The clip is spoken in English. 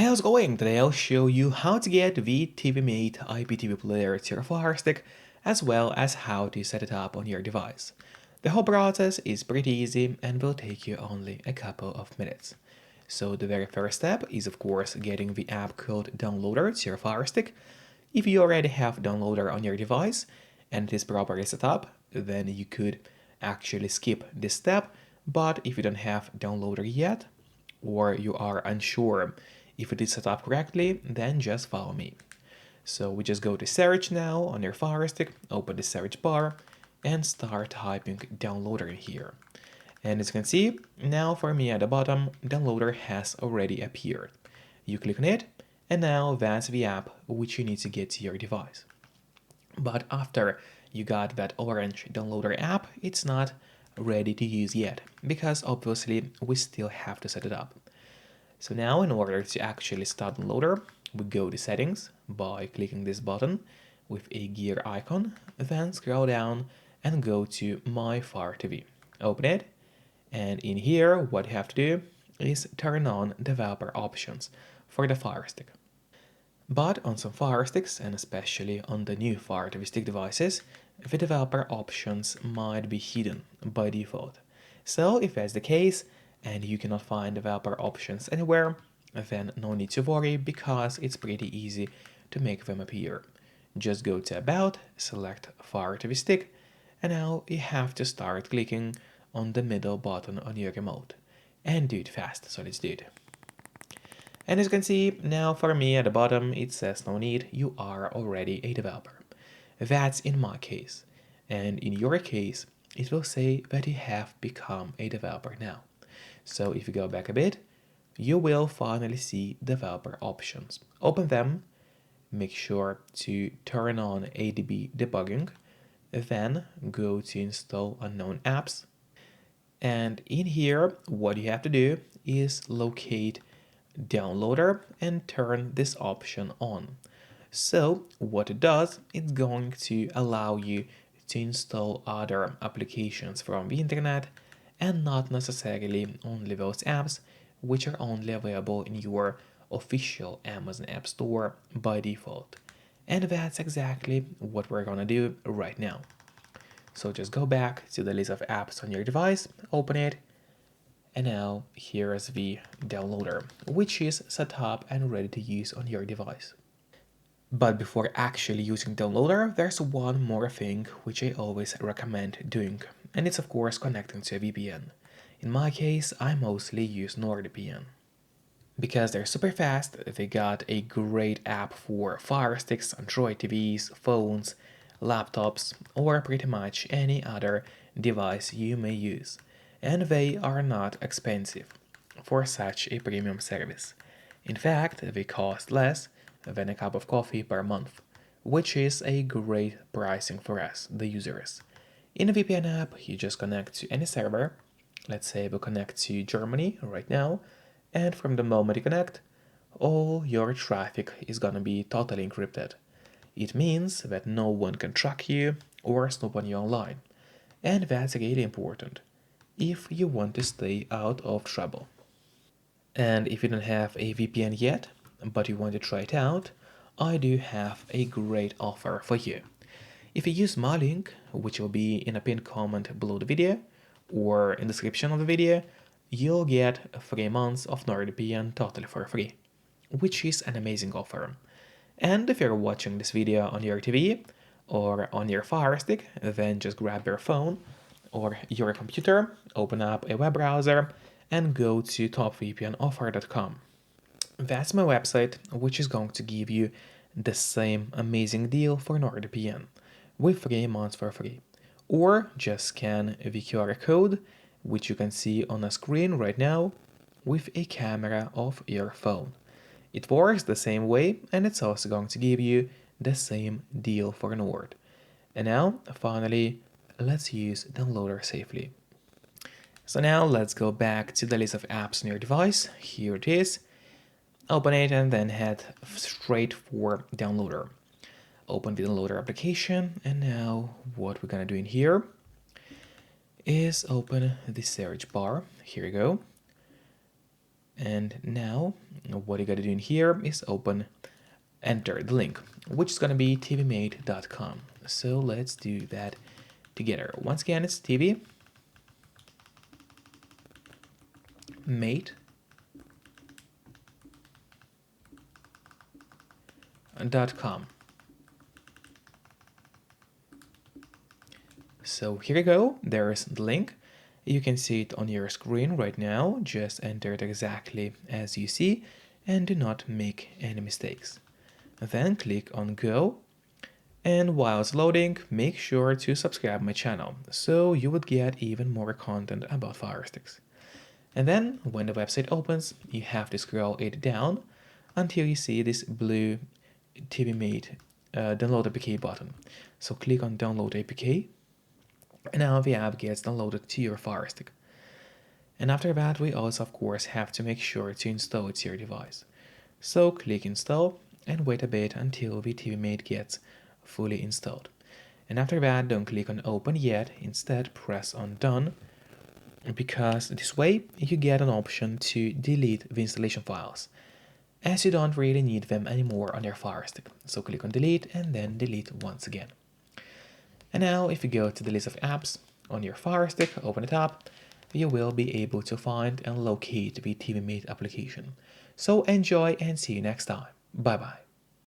How's it going? Today I'll show you how to get the Tivimate IPTV player to your Firestick, as well as how to set it up on your device. The whole process is pretty easy and will take you only a couple of minutes. So the very first step is of course getting the app called Downloader to your Firestick. If you already have Downloader on your device and it is properly set up, then you could actually skip this step, but if you don't have Downloader yet, or you are unsure if it is set up correctly, then just follow me. So we just go to search now on your Fire Stick, open the search bar, and start typing downloader in here. And as you can see, now for me at the bottom, downloader has already appeared. You click on it, and now that's the app which you need to get to your device. But after you got that orange downloader app, it's not ready to use yet, because obviously we still have to set it up. So now in order to actually start Downloader, we go to settings by clicking this button with a gear icon, then scroll down and go to My Fire TV. Open it, and in here what you have to do is turn on developer options for the Fire Stick. But on some Fire Sticks, and especially on the new Fire TV Stick devices, the developer options might be hidden by default. So if that's the case, and you cannot find developer options anywhere, then no need to worry because it's pretty easy to make them appear. Just go to About, select Fire TV Stick, and now you have to start clicking on the middle button on your remote. And do it fast, so let's do it. And as you can see, now for me at the bottom it says no need, you are already a developer. That's in my case. And in your case, it will say that you have become a developer now. So if you go back a bit, you will finally see developer options. Open them, make sure to turn on ADB debugging, then go to install unknown apps. And in here, what you have to do is locate downloader and turn this option on. So what it does, it's going to allow you to install other applications from the internet and not necessarily only those apps which are only available in your official Amazon App Store by default. And that's exactly what we're gonna do right now. So just go back to the list of apps on your device, open it, and now here's the downloader, which is set up and ready to use on your device. But before actually using downloader, there's one more thing which I always recommend doing, and it's of course connecting to a VPN. In my case, I mostly use NordVPN. Because they're super fast, they got a great app for Fire Sticks, Android TVs, phones, laptops, or pretty much any other device you may use. And they are not expensive for such a premium service. In fact, they cost less than a cup of coffee per month, which is a great pricing for us, the users. In a VPN app, you just connect to any server. Let's say we'll connect to Germany right now, and from the moment you connect, all your traffic is gonna be totally encrypted. It means that no one can track you or snoop on you online, and that's really important if you want to stay out of trouble. And if you don't have a VPN yet, but you want to try it out, I do have a great offer for you. If you use my link, which will be in a pinned comment below the video, or in the description of the video, you'll get 3 months of NordVPN totally for free, which is an amazing offer. And if you're watching this video on your TV or on your Fire Stick, then just grab your phone or your computer, open up a web browser, and go to topvpnoffer.com. That's my website, which is going to give you the same amazing deal for NordVPN with 3 months for free. Or just scan the QR code, which you can see on a screen right now, with a camera of your phone. It works the same way, and it's also going to give you the same deal for Nord. And now, finally, let's use downloader safely. So now let's go back to the list of apps on your device. Here it is. Open it and then head straight for downloader. Open the downloader application, and now what we're gonna do in here is open the search bar. Here you go. And now what you gotta do in here is enter the link, which is gonna be tvmate.com. So let's do that together. Once again, it's tvmate.com. So here you go, there's the link. You can see it on your screen right now. Just enter it exactly as you see and do not make any mistakes. Then click on go, and while it's loading, make sure to subscribe my channel so you would get even more content about Firesticks. And then when the website opens, you have to scroll it down until you see this blue Tivimate download APK button. So click on download APK, and now the app gets downloaded to your Firestick. And after that, we also of course have to make sure to install it to your device. So click install and wait a bit until the Tivimate gets fully installed. And after that, don't click on open yet, instead press on done, because this way you get an option to delete the installation files, as you don't really need them anymore on your Firestick. So click on delete and then delete once again. And now if you go to the list of apps on your Firestick, open it up, you will be able to find and locate the Tivimate application. So enjoy and see you next time. Bye bye.